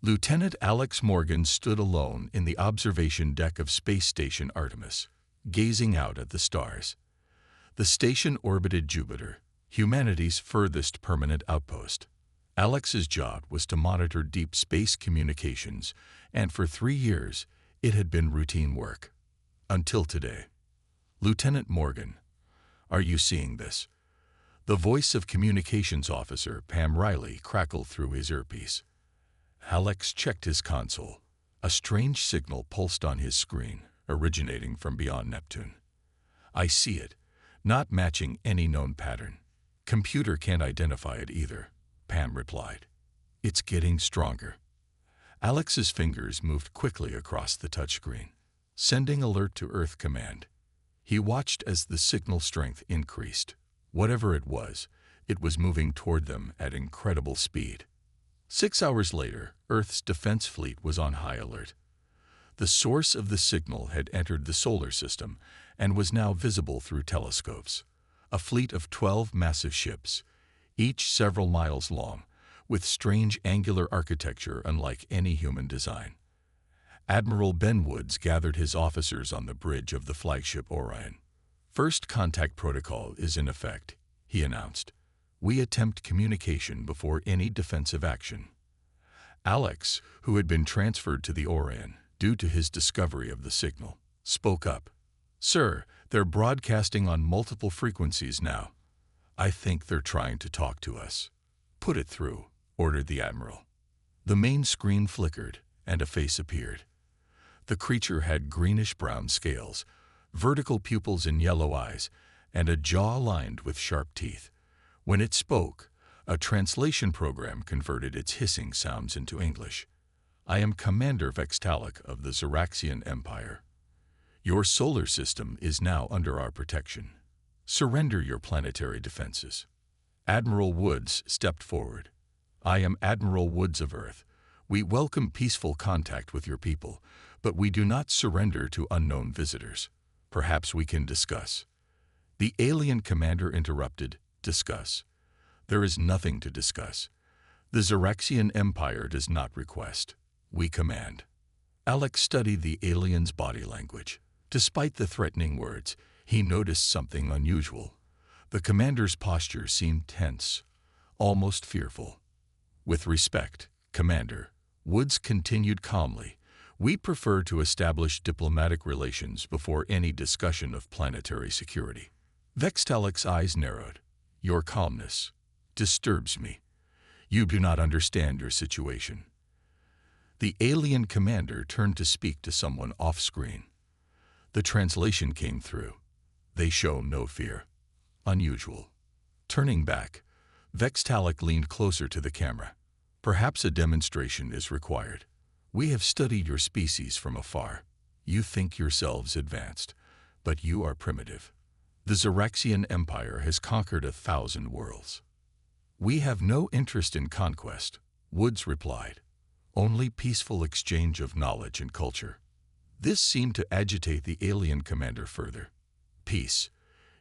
Lieutenant Alex Morgan stood alone in the observation deck of Space Station Artemis, gazing out at the stars. The station orbited Jupiter, humanity's furthest permanent outpost. Alex's job was to monitor deep space communications, and for 3 years, it had been routine work. Until today. Lieutenant Morgan, are you seeing this? The voice of Communications Officer Pam Riley crackled through his earpiece. Alex checked his console. A strange signal pulsed on his screen, originating from beyond Neptune. I see it, not matching any known pattern. Computer can't identify it either, Pam replied. It's getting stronger. Alex's fingers moved quickly across the touchscreen, sending alert to Earth Command. He watched as the signal strength increased. Whatever it was moving toward them at incredible speed. 6 hours later, Earth's defense fleet was on high alert. The source of the signal had entered the solar system and was now visible through telescopes. A fleet of 12 massive ships, each several miles long, with strange angular architecture unlike any human design. Admiral Ben Woods gathered his officers on the bridge of the flagship Orion. First contact protocol is in effect, he announced. We attempt communication before any defensive action. Alex, who had been transferred to the Orion due to his discovery of the signal, spoke up. Sir, they're broadcasting on multiple frequencies now. I think they're trying to talk to us. Put it through, ordered the Admiral. The main screen flickered, and a face appeared. The creature had greenish-brown scales, vertical pupils and yellow eyes, and a jaw lined with sharp teeth. When it spoke, a translation program converted its hissing sounds into English. I am Commander Vextalic of the Zeraxian Empire. Your solar system is now under our protection. Surrender your planetary defenses. Admiral Woods stepped forward. I am Admiral Woods of Earth. We welcome peaceful contact with your people, but we do not surrender to unknown visitors. Perhaps we can discuss. The alien commander interrupted. Discuss. There is nothing to discuss. The Zeraxian Empire does not request. We command. Alex studied the alien's body language. Despite the threatening words, he noticed something unusual. The commander's posture seemed tense, almost fearful. With respect, Commander, Woods continued calmly, we prefer to establish diplomatic relations before any discussion of planetary security. Vextalic's eyes narrowed. Your calmness disturbs me. You do not understand your situation. The alien commander turned to speak to someone off-screen. The translation came through. They show no fear. Unusual. Turning back, Vextalic leaned closer to the camera. Perhaps a demonstration is required. We have studied your species from afar. You think yourselves advanced, but you are primitive. The Zeraxian Empire has conquered 1,000 worlds. We have no interest in conquest, Woods replied. Only peaceful exchange of knowledge and culture. This seemed to agitate the alien commander further. Peace.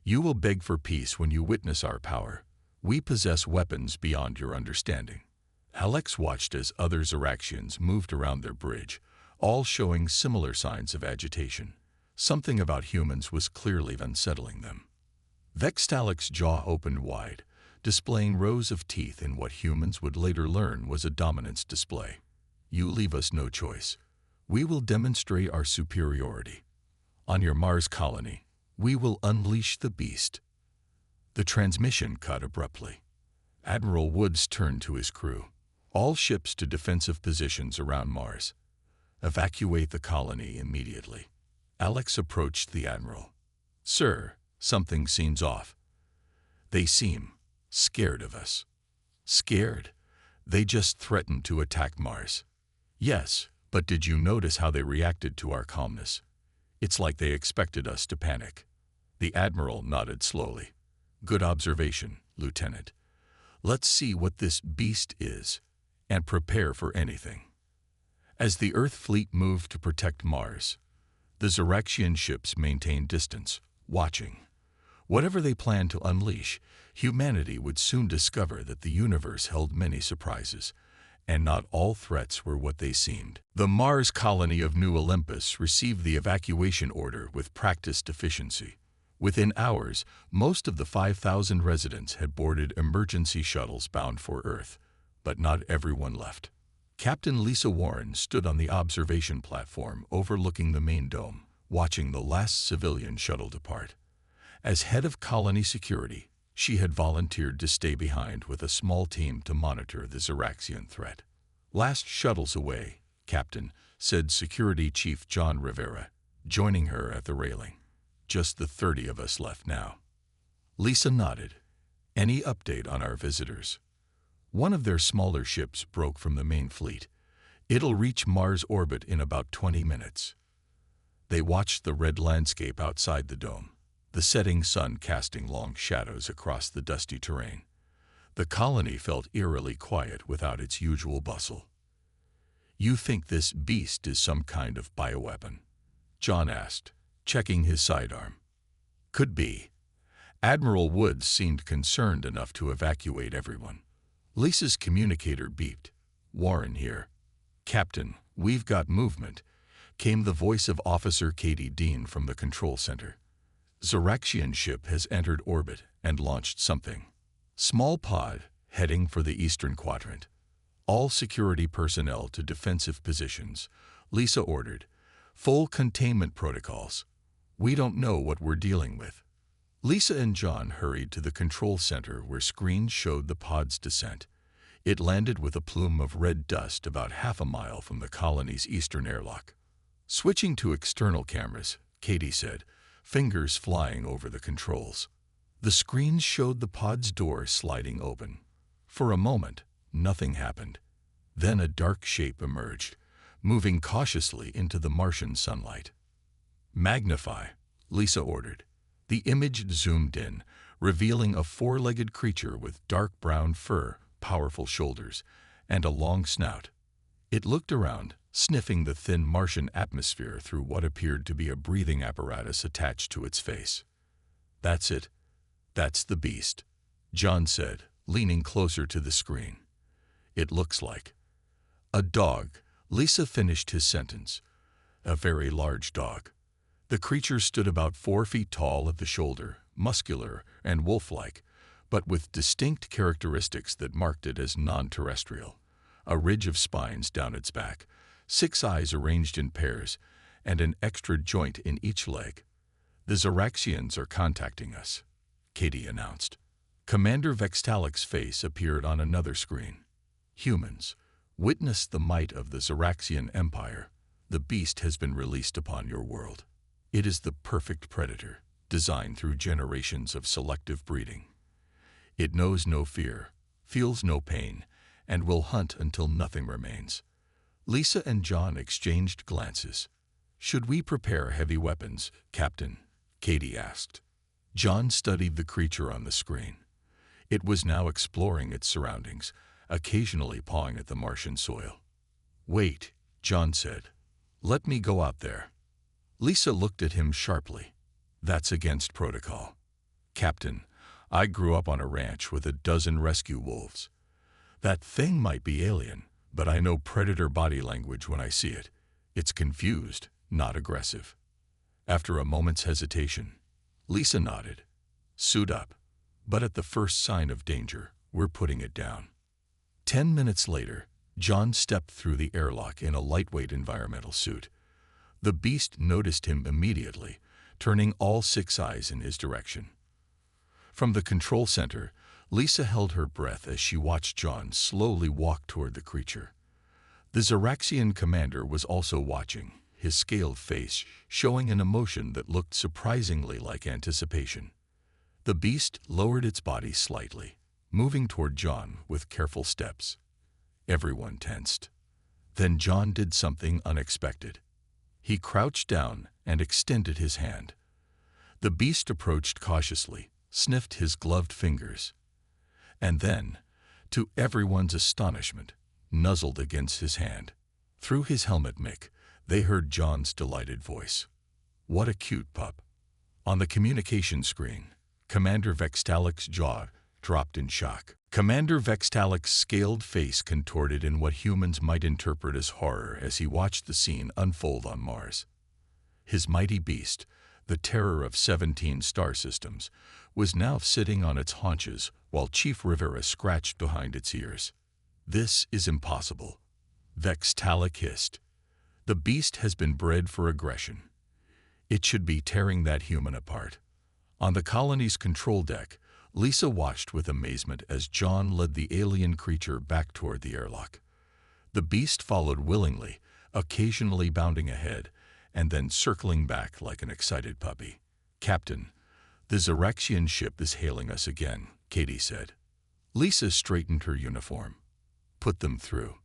You will beg for peace when you witness our power. We possess weapons beyond your understanding. Alex watched as other Zeraxians moved around their bridge, all showing similar signs of agitation. Something about humans was clearly unsettling them. Vextalic's jaw opened wide, displaying rows of teeth in what humans would later learn was a dominance display. You leave us no choice. We will demonstrate our superiority. On your Mars colony, we will unleash the beast. The transmission cut abruptly. Admiral Woods turned to his crew. All ships to defensive positions around Mars. Evacuate the colony immediately. Alex approached the Admiral. Sir, something seems off. They seem scared of us. Scared? They just threatened to attack Mars. Yes, but did you notice how they reacted to our calmness? It's like they expected us to panic. The Admiral nodded slowly. Good observation, Lieutenant. Let's see what this beast is, and prepare for anything. As the Earth fleet moved to protect Mars, the Zeraxian ships maintained distance, watching. Whatever they planned to unleash, humanity would soon discover that the universe held many surprises, And not all threats were what they seemed. The Mars colony of New Olympus received the evacuation order with practiced efficiency. Within hours, most of the 5,000 residents had boarded emergency shuttles bound for Earth, but not everyone left. Captain Lisa Warren stood on the observation platform overlooking the main dome, watching the last civilian shuttle depart. As head of colony security, she had volunteered to stay behind with a small team to monitor the Zoraxian threat. "Last shuttle's away, Captain," said Security Chief John Rivera, joining her at the railing. "Just the 30 of us left now." Lisa nodded. "Any update on our visitors?" "One of their smaller ships broke from the main fleet. It'll reach Mars orbit in about 20 minutes. They watched the red landscape outside the dome, the setting sun casting long shadows across the dusty terrain. The colony felt eerily quiet without its usual bustle. "You think this beast is some kind of bioweapon?" John asked, checking his sidearm. "Could be." Admiral Woods seemed concerned enough to evacuate everyone. Lisa's communicator beeped. "Warren here." "Captain, we've got movement," came the voice of Officer Katie Dean from the control center. "Zoraxian ship has entered orbit and launched something. Small pod, heading for the eastern quadrant. All security personnel to defensive positions," Lisa ordered. "Full containment protocols. We don't know what we're dealing with." Lisa and John hurried to the control center where screens showed the pod's descent. It landed with a plume of red dust about half a mile from the colony's eastern airlock. Switching to external cameras, Katie said, fingers flying over the controls. The screens showed the pod's door sliding open. For a moment, nothing happened. Then a dark shape emerged, moving cautiously into the Martian sunlight. "Magnify," Lisa ordered. The image zoomed in, revealing a four-legged creature with dark brown fur, powerful shoulders, and a long snout. It looked around, sniffing the thin Martian atmosphere through what appeared to be a breathing apparatus attached to its face. "That's it. That's the beast," John said, leaning closer to the screen. "It looks like." "A dog," Lisa finished his sentence. "A very large dog." The creature stood about 4 feet tall at the shoulder, muscular and wolf-like, but with distinct characteristics that marked it as non-terrestrial. A ridge of spines down its back, 6 eyes arranged in pairs, and an extra joint in each leg. "The Zoraxians are contacting us," Katie announced. Commander Vextalic's face appeared on another screen. "Humans, witness the might of the Zoraxian Empire. The beast has been released upon your world. It is the perfect predator, designed through generations of selective breeding. It knows no fear, feels no pain, and will hunt until nothing remains." Lisa and John exchanged glances. "Should we prepare heavy weapons, Captain?" Katie asked. John studied the creature on the screen. It was now exploring its surroundings, occasionally pawing at the Martian soil. "Wait," John said. "Let me go out there." Lisa looked at him sharply. "That's against protocol." "Captain, I grew up on a ranch with a dozen rescue wolves. That thing might be alien, but I know predator body language when I see it. It's confused, not aggressive." After a moment's hesitation, Lisa nodded. "Suit up. But at the first sign of danger, we're putting it down." 10 minutes later, John stepped through the airlock in a lightweight environmental suit. The beast noticed him immediately, turning all 6 eyes in his direction. From the control center, Lisa held her breath as she watched John slowly walk toward the creature. The Zoraxian commander was also watching, his scaled face showing an emotion that looked surprisingly like anticipation. The beast lowered its body slightly, moving toward John with careful steps. Everyone tensed. Then John did something unexpected. He crouched down and extended his hand. The beast approached cautiously, sniffed his gloved fingers, and then, to everyone's astonishment, nuzzled against his hand. Through his helmet mic, they heard John's delighted voice. "What a cute pup." On the communication screen, Commander Vextalic's jaw dropped in shock. Commander Vextalic's scaled face contorted in what humans might interpret as horror as he watched the scene unfold on Mars. His mighty beast, the terror of 17 star systems, was now sitting on its haunches while Chief Rivera scratched behind its ears. "This is impossible," Vextalic hissed. "The beast has been bred for aggression. It should be tearing that human apart." On the colony's control deck, Lisa watched with amazement as John led the alien creature back toward the airlock. The beast followed willingly, occasionally bounding ahead, and then circling back like an excited puppy. "Captain, the Xeraxian ship is hailing us again," Katie said. Lisa straightened her uniform. "Put them through."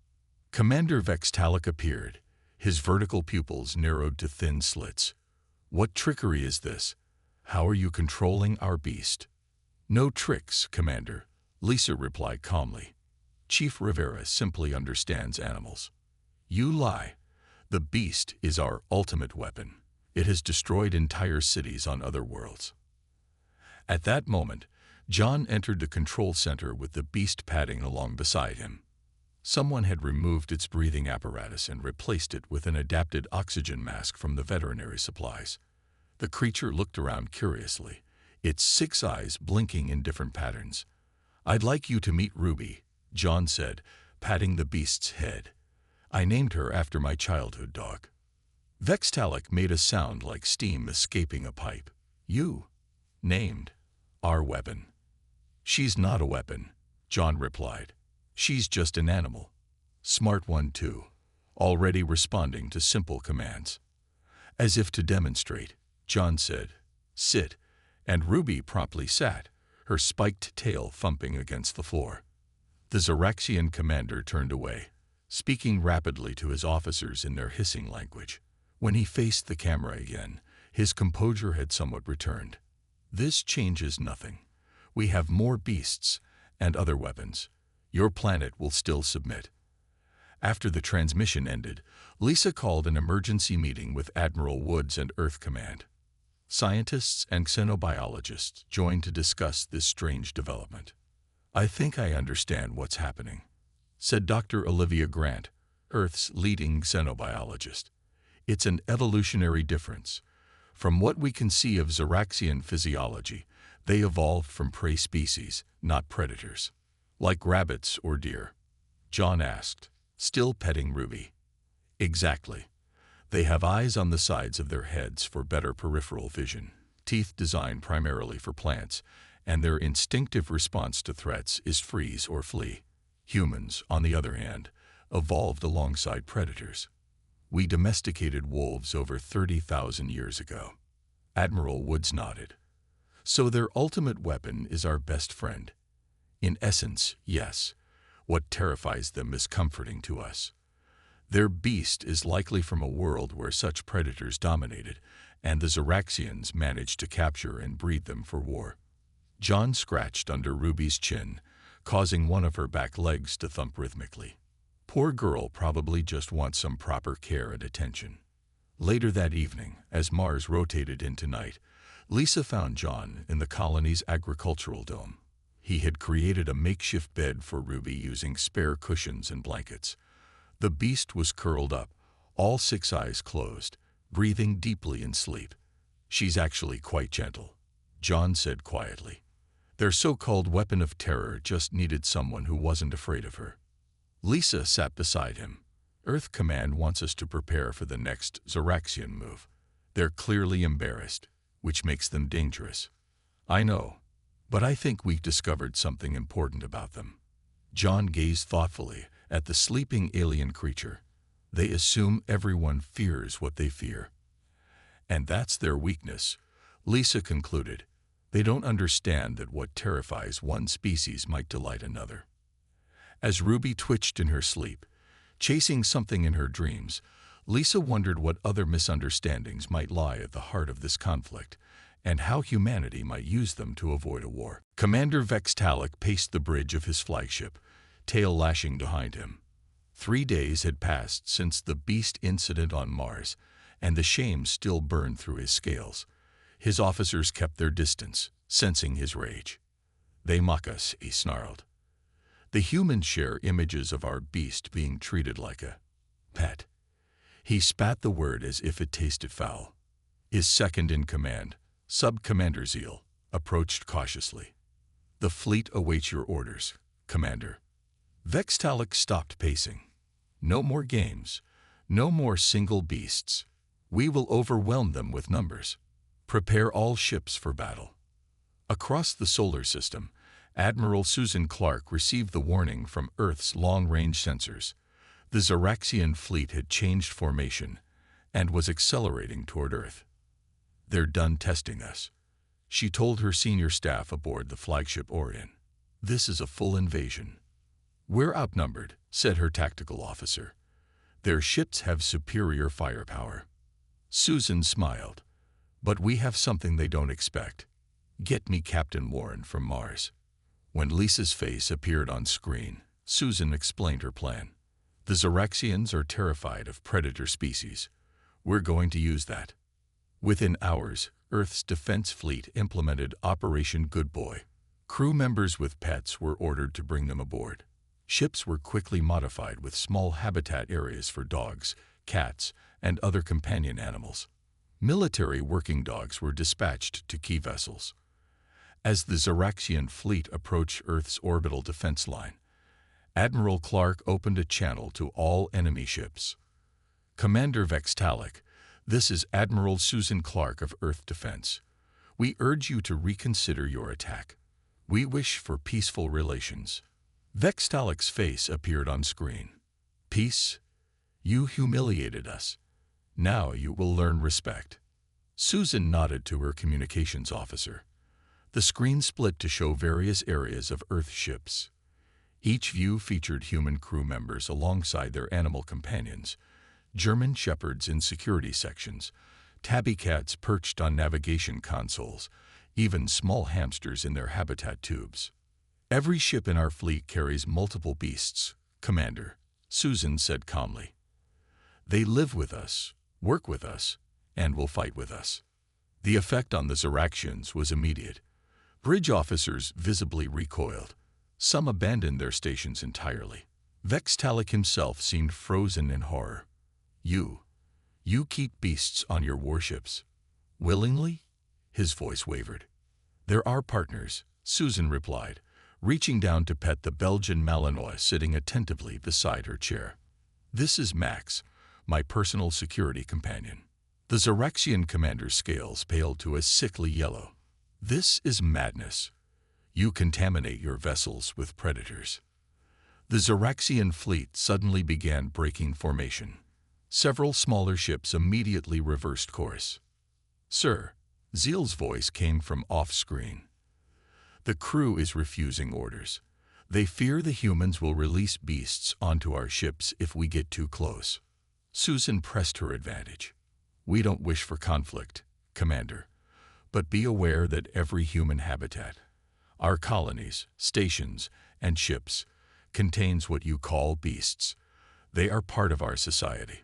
Commander Vextalic appeared, his vertical pupils narrowed to thin slits. "What trickery is this? How are you controlling our beast?" "No tricks, Commander," Lisa replied calmly. "Chief Rivera simply understands animals." "You lie. The beast is our ultimate weapon. It has destroyed entire cities on other worlds." At that moment, John entered the control center with the beast padding along beside him. Someone had removed its breathing apparatus and replaced it with an adapted oxygen mask from the veterinary supplies. The creature looked around curiously, its 6 eyes blinking in different patterns. "I'd like you to meet Ruby," John said, patting the beast's head. "I named her after my childhood dog." Vextalic made a sound like steam escaping a pipe. "You named our weapon." "She's not a weapon," John replied. "She's just an animal. Smart one too, already responding to simple commands." As if to demonstrate, John said, "Sit," and Ruby promptly sat, her spiked tail thumping against the floor. The Xeraxian commander turned away, speaking rapidly to his officers in their hissing language. When he faced the camera again, his composure had somewhat returned. "This changes nothing. We have more beasts and other weapons. Your planet will still submit." After the transmission ended, Lisa called an emergency meeting with Admiral Woods and Earth Command. Scientists and xenobiologists joined to discuss this strange development. "I think I understand what's happening," said Dr. Olivia Grant, Earth's leading xenobiologist. "It's an evolutionary difference. From what we can see of Xeraxian physiology, they evolved from prey species, not predators." "Like rabbits or deer?" John asked, still petting Ruby. "Exactly. They have eyes on the sides of their heads for better peripheral vision, teeth designed primarily for plants, and their instinctive response to threats is freeze or flee. Humans, on the other hand, evolved alongside predators. We domesticated wolves over 30,000 years ago." Admiral Woods nodded. "So their ultimate weapon is our best friend." "In essence, yes. What terrifies them is comforting to us. Their beast is likely from a world where such predators dominated, and the Xeraxians managed to capture and breed them for war." John scratched under Ruby's chin, causing one of her back legs to thump rhythmically. "Poor girl probably just wants some proper care and attention." Later that evening, as Mars rotated into night, Lisa found John in the colony's agricultural dome. He had created a makeshift bed for Ruby using spare cushions and blankets. The beast was curled up, all 6 eyes closed, breathing deeply in sleep. "She's actually quite gentle," John said quietly. "Their so-called weapon of terror just needed someone who wasn't afraid of her." Lisa sat beside him. "Earth Command wants us to prepare for the next Xeraxian move. They're clearly embarrassed, which makes them dangerous." "I know, but I think we've discovered something important about them." John gazed thoughtfully at the sleeping alien creature. "They assume everyone fears what they fear. And that's their weakness," Lisa concluded. "They don't understand that what terrifies one species might delight another." As Ruby twitched in her sleep, chasing something in her dreams, Lisa wondered what other misunderstandings might lie at the heart of this conflict, and how humanity might use them to avoid a war. Commander Vextalic paced the bridge of his flagship, tail lashing behind him. 3 days had passed since the beast incident on Mars, and the shame still burned through his scales. His officers kept their distance, sensing his rage. They mock us, he snarled. The humans share images of our beast being treated like a pet. He spat the word as if it tasted foul. His second in command, Sub-Commander Zeal, approached cautiously. The fleet awaits your orders, Commander. Vextalic stopped pacing. No more games. No more single beasts. We will overwhelm them with numbers. Prepare all ships for battle. Across the solar system, Admiral Susan Clark received the warning from Earth's long-range sensors. The Xeraxian fleet had changed formation and was accelerating toward Earth. They're done testing us, she told her senior staff aboard the flagship Orion. This is a full invasion. We're outnumbered, said her tactical officer. Their ships have superior firepower. Susan smiled. But we have something they don't expect. Get me Captain Warren from Mars. When Lisa's face appeared on screen, Susan explained her plan. The Xeraxians are terrified of predator species. We're going to use that. Within hours, Earth's defense fleet implemented Operation Good Boy. Crew members with pets were ordered to bring them aboard. Ships were quickly modified with small habitat areas for dogs, cats, and other companion animals. Military working dogs were dispatched to key vessels. As the Xeraxian fleet approached Earth's orbital defense line, Admiral Clark opened a channel to all enemy ships. Commander Vextalic, this is Admiral Susan Clark of Earth Defense. We urge you to reconsider your attack. We wish for peaceful relations. Vextalic's face appeared on screen. Peace? You humiliated us. Now you will learn respect. Susan nodded to her communications officer. The screen split to show various areas of Earth ships. Each view featured human crew members alongside their animal companions, German shepherds in security sections, tabby cats perched on navigation consoles, even small hamsters in their habitat tubes. Every ship in our fleet carries multiple beasts, Commander, Susan said calmly. They live with us, work with us, and will fight with us. The effect on the Xeraxians was immediate. Bridge officers visibly recoiled. Some abandoned their stations entirely. Vextalic himself seemed frozen in horror. You keep beasts on your warships. Willingly? His voice wavered. They're our partners, Susan replied, reaching down to pet the Belgian Malinois sitting attentively beside her chair. This is Max, my personal security companion. The Xeraxian commander's scales paled to a sickly yellow. This is madness. You contaminate your vessels with predators. The Xeraxian fleet suddenly began breaking formation. Several smaller ships immediately reversed course. Sir, Zeal's voice came from off-screen. The crew is refusing orders. They fear the humans will release beasts onto our ships if we get too close. Susan pressed her advantage. We don't wish for conflict, Commander, but be aware that every human habitat, our colonies, stations, and ships, contains what you call beasts. They are part of our society.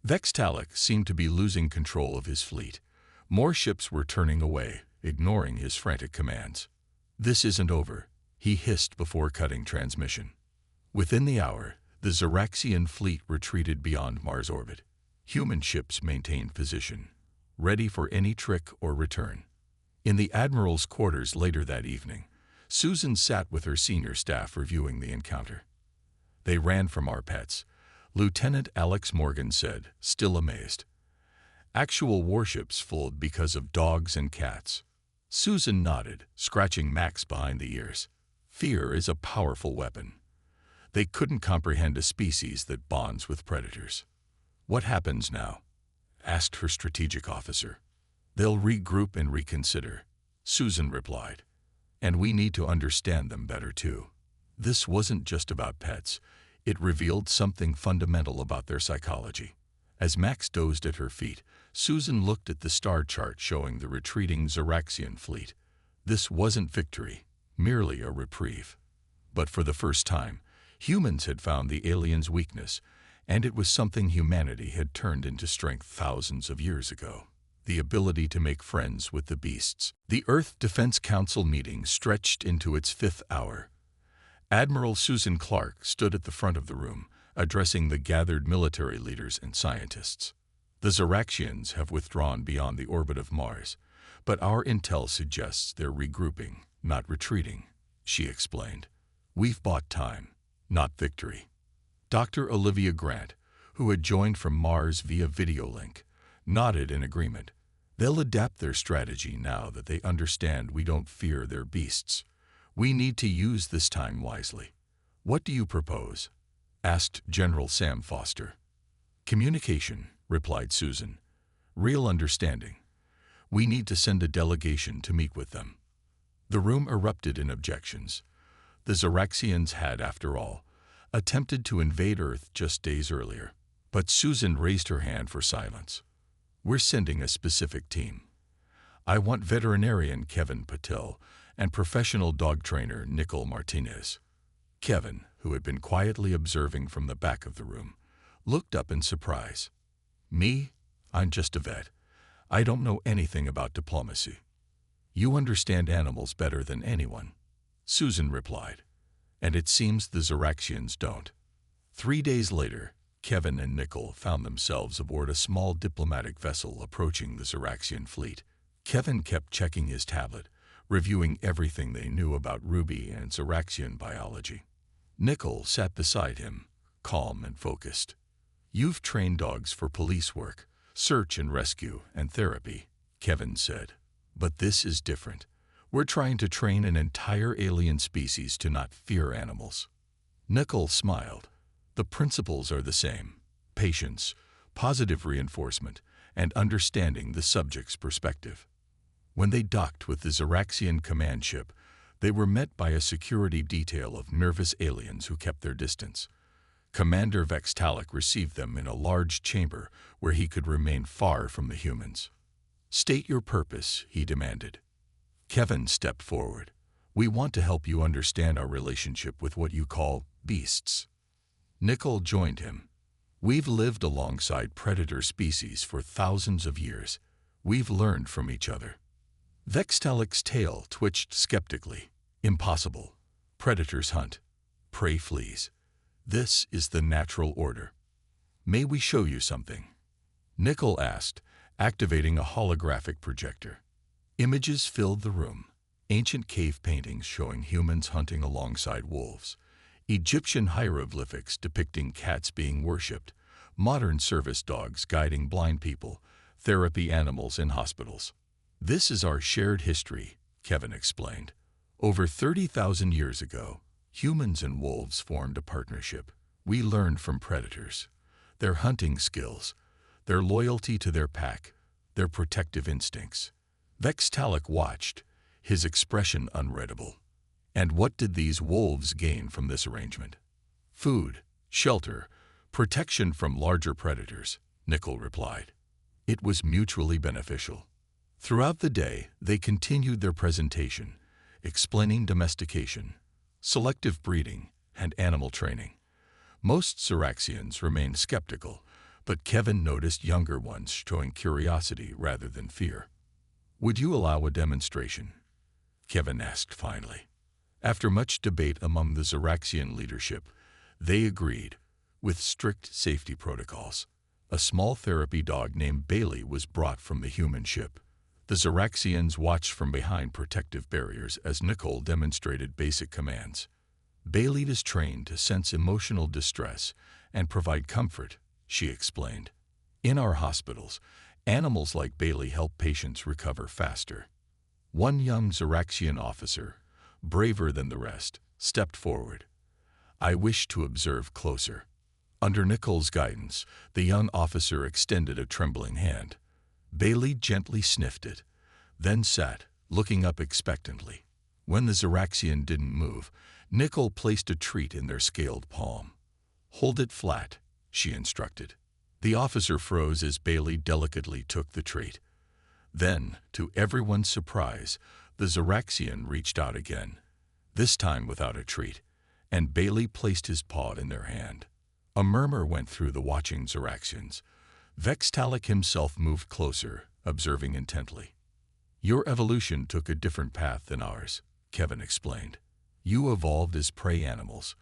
Vextalic seemed to be losing control of his fleet. More ships were turning away, ignoring his frantic commands. This isn't over, he hissed before cutting transmission. Within the hour, the Xeraxian fleet retreated beyond Mars orbit. Human ships maintained position, ready for any trick or return. In the Admiral's quarters later that evening, Susan sat with her senior staff reviewing the encounter. They ran from our pets, Lieutenant Alex Morgan said, still amazed. Actual warships fooled because of dogs and cats. Susan nodded, scratching Max behind the ears. Fear is a powerful weapon. They couldn't comprehend a species that bonds with predators. What happens now? Asked her strategic officer. They'll regroup and reconsider, Susan replied. And we need to understand them better too. This wasn't just about pets. It revealed something fundamental about their psychology. As Max dozed at her feet, Susan looked at the star chart showing the retreating Xeraxian fleet. This wasn't victory, merely a reprieve. But for the first time, humans had found the aliens' weakness, and it was something humanity had turned into strength thousands of years ago. the ability to make friends with the beasts. The Earth Defense Council meeting stretched into its fifth hour. Admiral Susan Clark stood at the front of the room, addressing the gathered military leaders and scientists. The Zoraxians have withdrawn beyond the orbit of Mars, but our intel suggests they're regrouping, not retreating, she explained. We've bought time, not victory. Dr. Olivia Grant, who had joined from Mars via video link, nodded in agreement. They'll adapt their strategy now that they understand we don't fear their beasts. We need to use this time wisely. What do you propose? Asked General Sam Foster. Communication, replied Susan. Real understanding. We need to send a delegation to meet with them. The room erupted in objections. The Zoraxians had, after all, attempted to invade Earth just days earlier. But Susan raised her hand for silence. We're sending a specific team. I want veterinarian Kevin Patel and professional dog trainer Nicole Martinez. Kevin, who had been quietly observing from the back of the room, looked up in surprise. Me? I'm just a vet. I don't know anything about diplomacy. You understand animals better than anyone, Susan replied. And it seems the Zoraxians don't. 3 days later, Kevin and Nicole found themselves aboard a small diplomatic vessel approaching the Zoraxian fleet. Kevin kept checking his tablet, reviewing everything they knew about Ruby and Zoraxian biology. Nicole sat beside him, calm and focused. You've trained dogs for police work, search and rescue, and therapy, Kevin said. But this is different. We're trying to train an entire alien species to not fear animals. Nicole smiled. The principles are the same: patience, positive reinforcement, and understanding the subject's perspective. When they docked with the Zoraxian command ship, they were met by a security detail of nervous aliens who kept their distance. Commander Vextalic received them in a large chamber where he could remain far from the humans. State your purpose, he demanded. Kevin stepped forward. We want to help you understand our relationship with what you call beasts. Nicole joined him. We've lived alongside predator species for thousands of years. We've learned from each other. Vextalic's tail twitched skeptically. Impossible. Predators hunt. Prey flees. This is the natural order. May we show you something? Nicole asked, activating a holographic projector. Images filled the room. Ancient cave paintings showing humans hunting alongside wolves. Egyptian hieroglyphics depicting cats being worshipped. Modern service dogs guiding blind people. Therapy animals in hospitals. This is our shared history, Kevin explained. Over 30,000 years ago, humans and wolves formed a partnership. We learned from predators. Their hunting skills, their loyalty to their pack, their protective instincts. Vextalic watched, his expression unreadable. And what did these wolves gain from this arrangement? Food, shelter, protection from larger predators, Nicole replied. It was mutually beneficial. Throughout the day, they continued their presentation, explaining domestication, selective breeding, and animal training. Most Zoraxians remained skeptical, but Kevin noticed younger ones showing curiosity rather than fear. Would you allow a demonstration? Kevin asked finally. After much debate among the Zoraxian leadership, they agreed, with strict safety protocols. A small therapy dog named Bailey was brought from the human ship. The Zoraxians watched from behind protective barriers as Nicole demonstrated basic commands. Bailey is trained to sense emotional distress and provide comfort, she explained. In our hospitals, animals like Bailey help patients recover faster. One young Zoraxian officer, braver than the rest, stepped forward. I wish to observe closer. Under Nicole's guidance, the young officer extended a trembling hand. Bailey gently sniffed it, then sat, looking up expectantly. When the Zoraxian didn't move, Nicole placed a treat in their scaled palm. Hold it flat, she instructed. The officer froze as Bailey delicately took the treat. Then, to everyone's surprise, the Zoraxian reached out again, this time without a treat, and Bailey placed his paw in their hand. A murmur went through the watching Zoraxians. Vextalic himself moved closer, observing intently. Your evolution took a different path than ours, Kevin explained. You evolved as prey animals,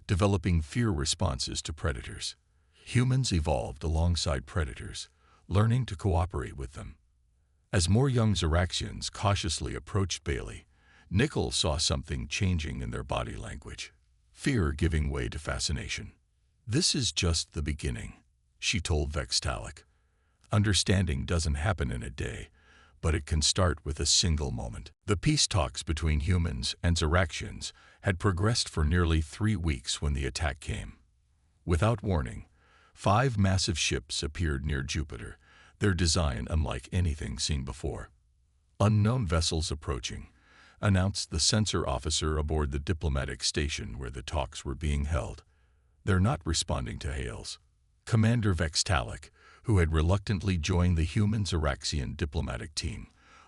developing fear responses to predators. Humans evolved alongside predators, learning to cooperate with them. As more young Zoraxians cautiously approached Bailey, Nickel saw something changing in their body language, fear giving way to fascination. This is just the beginning, she told Vextalic. Understanding doesn't happen in a day, but it can start with a single moment. The peace talks between humans and Zoraxians had progressed for nearly 3 weeks when the attack came. Without warning, 5 massive ships appeared near Jupiter, their design unlike anything seen before. Unknown vessels approaching, announced the censor officer aboard the diplomatic station where the talks were being held. They're not responding to hails. Commander Vextalic, who had reluctantly joined the human Zoraxian diplomatic team,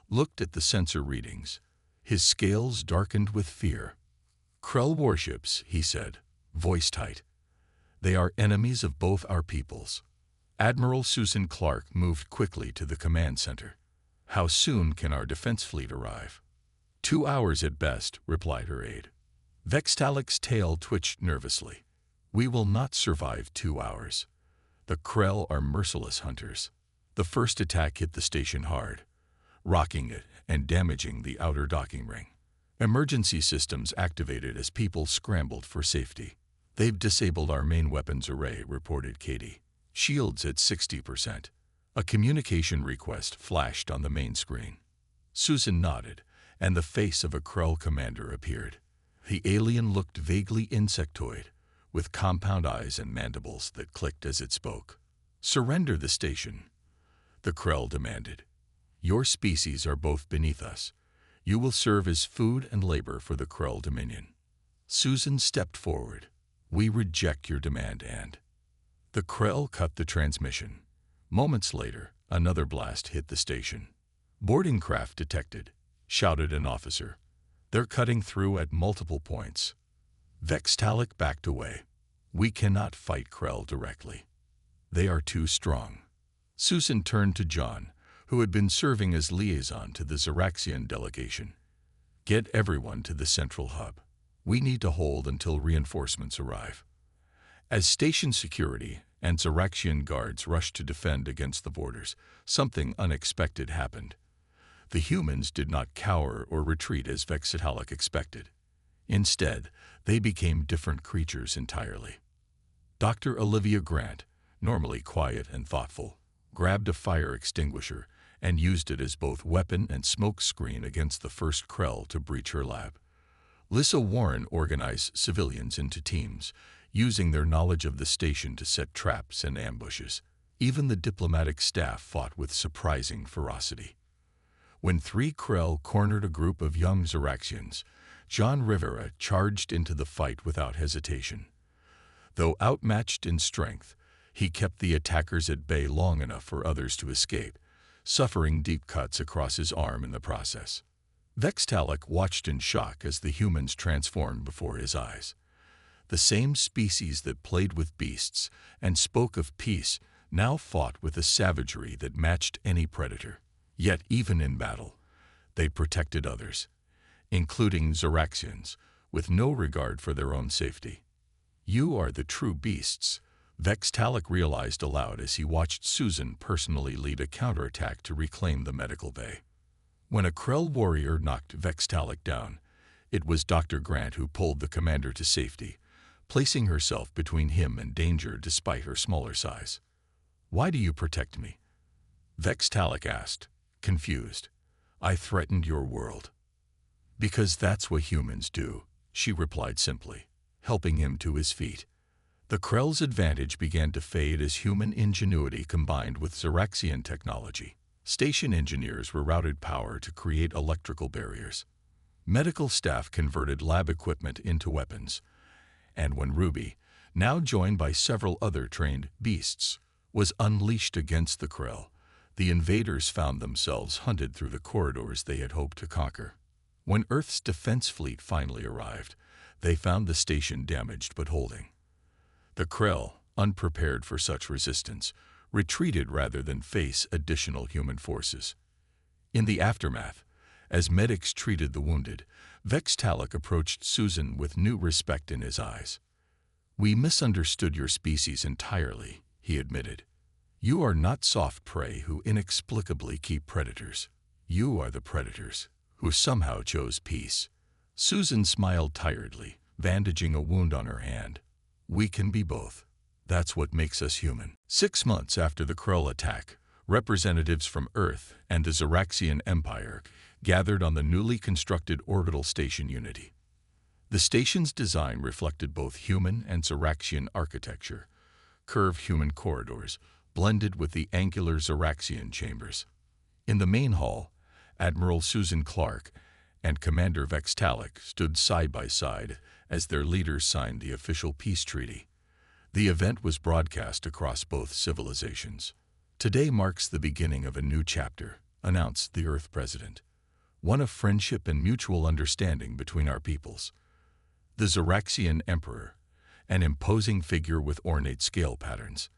looked at the sensor readings. His scales darkened with fear. Krell warships, he said, voice tight. They are enemies of both our peoples. Admiral Susan Clark moved quickly to the command center. How soon can our defense fleet arrive? 2 hours at best, replied her aide. Vextalic's tail twitched nervously. We will not survive 2 hours. The Krell are merciless hunters. The first attack hit the station hard, rocking it and damaging the outer docking ring. Emergency systems activated as people scrambled for safety. They've disabled our main weapons array, reported Katie. Shields at 60%. A communication request flashed on the main screen. Susan nodded, and the face of a Krell commander appeared. The alien looked vaguely insectoid, with compound eyes and mandibles that clicked as it spoke. Surrender the station, the Krell demanded. Your species are both beneath us. You will serve as food and labor for the Krell Dominion. Susan stepped forward. We reject your demand, and... The Krell cut the transmission. Moments later, another blast hit the station. Boarding craft detected, shouted an officer. They're cutting through at multiple points. Vextalic backed away. We cannot fight Krell directly. They are too strong. Susan turned to John, who had been serving as liaison to the Zoraxian delegation. Get everyone to the central hub. We need to hold until reinforcements arrive. As station security and Zoraxian guards rushed to defend against the boarders, something unexpected happened. The humans did not cower or retreat as Vextalic expected. Instead, they became different creatures entirely. Dr. Olivia Grant, normally quiet and thoughtful, grabbed a fire extinguisher and used it as both weapon and smoke screen against the first Krell to breach her lab. Lissa Warren organized civilians into teams, using their knowledge of the station to set traps and ambushes. Even the diplomatic staff fought with surprising ferocity. When 3 Krell cornered a group of young Zoraxians, John Rivera charged into the fight without hesitation. Though outmatched in strength, he kept the attackers at bay long enough for others to escape, suffering deep cuts across his arm in the process. Vextalic watched in shock as the humans transformed before his eyes. The same species that played with beasts and spoke of peace now fought with a savagery that matched any predator. Yet even in battle, they protected others, including Zoraxians, with no regard for their own safety. You are the true beasts, Vextalic realized aloud as he watched Susan personally lead a counterattack to reclaim the medical bay. When a Krell warrior knocked Vextalic down, it was Dr. Grant who pulled the commander to safety, placing herself between him and danger despite her smaller size. Why do you protect me? Vextalic asked, confused. I threatened your world. Because that's what humans do, she replied simply, helping him to his feet. The Krell's advantage began to fade as human ingenuity combined with Zoraxian technology. Station engineers rerouted power to create electrical barriers. Medical staff converted lab equipment into weapons. And when Ruby, now joined by several other trained beasts, was unleashed against the Krell, the invaders found themselves hunted through the corridors they had hoped to conquer. When Earth's defense fleet finally arrived, they found the station damaged but holding. The Krell, unprepared for such resistance, retreated rather than face additional human forces. In the aftermath, as medics treated the wounded, Vextalic approached Susan with new respect in his eyes. "We misunderstood your species entirely," he admitted. "You are not soft prey who inexplicably keep predators. You are the predators who somehow chose peace." Susan smiled tiredly, bandaging a wound on her hand. "We can be both. That's what makes us human." 6 months after the Krull attack, representatives from Earth and the Xeraxian Empire gathered on the newly constructed orbital station Unity. The station's design reflected both human and Xeraxian architecture, curved human corridors blended with the angular Xeraxian chambers. In the main hall, Admiral Susan Clark and Commander Vextalic stood side by side as their leaders signed the official peace treaty. The event was broadcast across both civilizations. "Today marks the beginning of a new chapter," announced the Earth President. "One of friendship and mutual understanding between our peoples." The Xeraxian Emperor, an imposing figure with ornate scale patterns,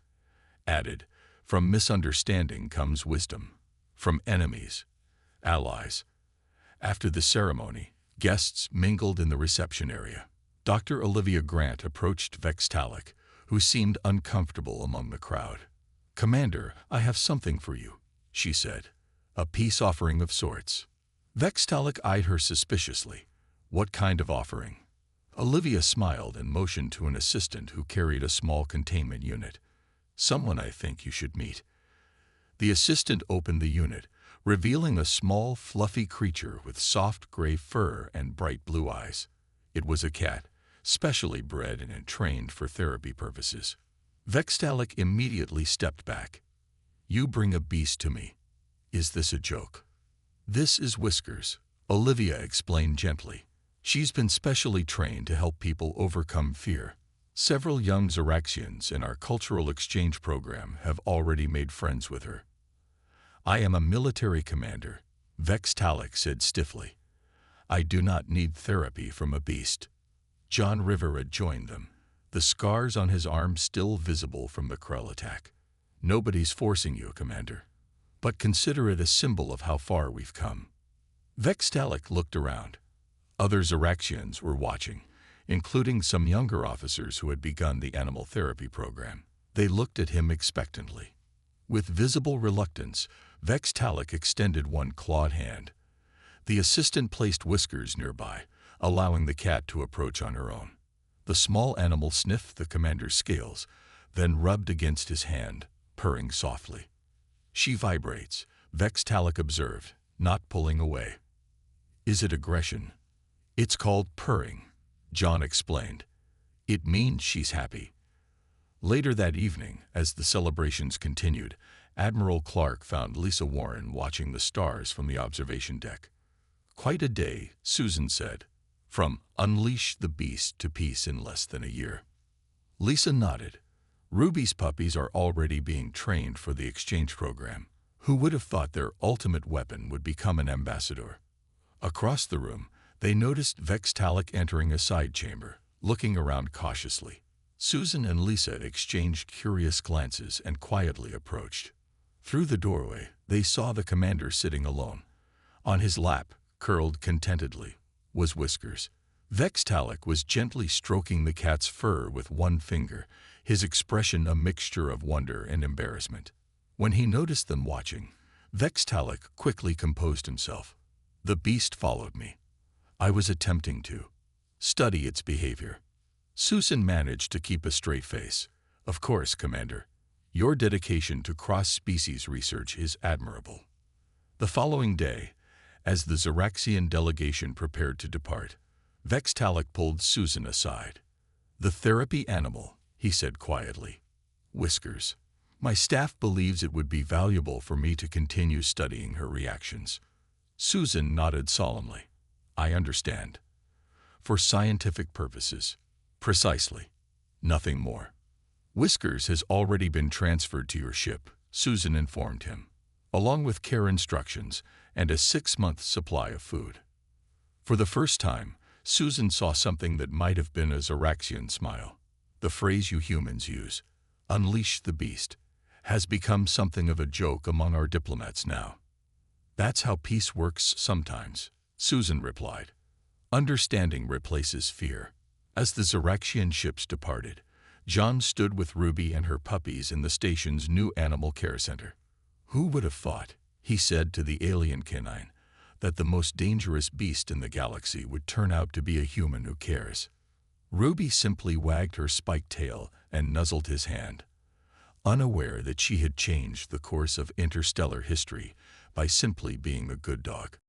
added, "From misunderstanding comes wisdom. From enemies, allies." After the ceremony, guests mingled in the reception area. Dr. Olivia Grant approached Vextalic, who seemed uncomfortable among the crowd. "Commander, I have something for you," she said. "A peace offering of sorts." Vextalic eyed her suspiciously. "What kind of offering?" Olivia smiled and motioned to an assistant who carried a small containment unit. "Someone I think you should meet." The assistant opened the unit, revealing a small, fluffy creature with soft gray fur and bright blue eyes. It was a cat, specially bred and trained for therapy purposes. Vextalic immediately stepped back. "You bring a beast to me. Is this a joke?" "This is Whiskers," Olivia explained gently. "She's been specially trained to help people overcome fear. Several young Xeraxians in our cultural exchange program have already made friends with her." "I am a military commander," Vextalic said stiffly. "I do not need therapy from a beast." John Rivera joined them, the scars on his arm still visible from the Krull attack. "Nobody's forcing you, Commander, but consider it a symbol of how far we've come." Vextalic looked around. Other Xeraxians were watching, including some younger officers who had begun the animal therapy program. They looked at him expectantly. With visible reluctance, Vextalic extended one clawed hand. The assistant placed Whiskers nearby, allowing the cat to approach on her own. The small animal sniffed the commander's scales, then rubbed against his hand, purring softly. "She vibrates," Vextalic observed, not pulling away. "Is it aggression?" "It's called purring," John explained. "It means she's happy." Later that evening, as the celebrations continued, Admiral Clark found Lisa Warren watching the stars from the observation deck. "Quite a day," Susan said. "From unleash the beast to peace in less than a year." Lisa nodded. "Ruby's puppies are already being trained for the exchange program. Who would have thought their ultimate weapon would become an ambassador?" Across the room, they noticed Vextalic entering a side chamber, looking around cautiously. Susan and Lisa exchanged curious glances and quietly approached. Through the doorway, they saw the commander sitting alone. On his lap, curled contentedly, was Whiskers. Vextalic was gently stroking the cat's fur with one finger, his expression a mixture of wonder and embarrassment. When he noticed them watching, Vextalic quickly composed himself. "The beast followed me. I was attempting to study its behavior." Susan managed to keep a straight face. "Of course, Commander. Your dedication to cross-species research is admirable." The following day, as the Xeraxian delegation prepared to depart, Vextalic pulled Susan aside. "The therapy animal," he said quietly. "Whiskers. My staff believes it would be valuable for me to continue studying her reactions." Susan nodded solemnly. "I understand. For scientific purposes." "Precisely. Nothing more." "Whiskers has already been transferred to your ship," Susan informed him, "along with care instructions and a 6-month supply of food." For the first time, Susan saw something that might have been a Xeraxian smile. The phrase you humans use, "unleash the beast," has become something of a joke among our diplomats now. That's how peace works sometimes, Susan replied. Understanding replaces fear. As the Zoraxian ships departed, John stood with Ruby and her puppies in the station's new animal care center. Who would have thought, he said to the alien canine, that the most dangerous beast in the galaxy would turn out to be a human who cares? Ruby simply wagged her spiked tail and nuzzled his hand, unaware that she had changed the course of interstellar history by simply being a good dog.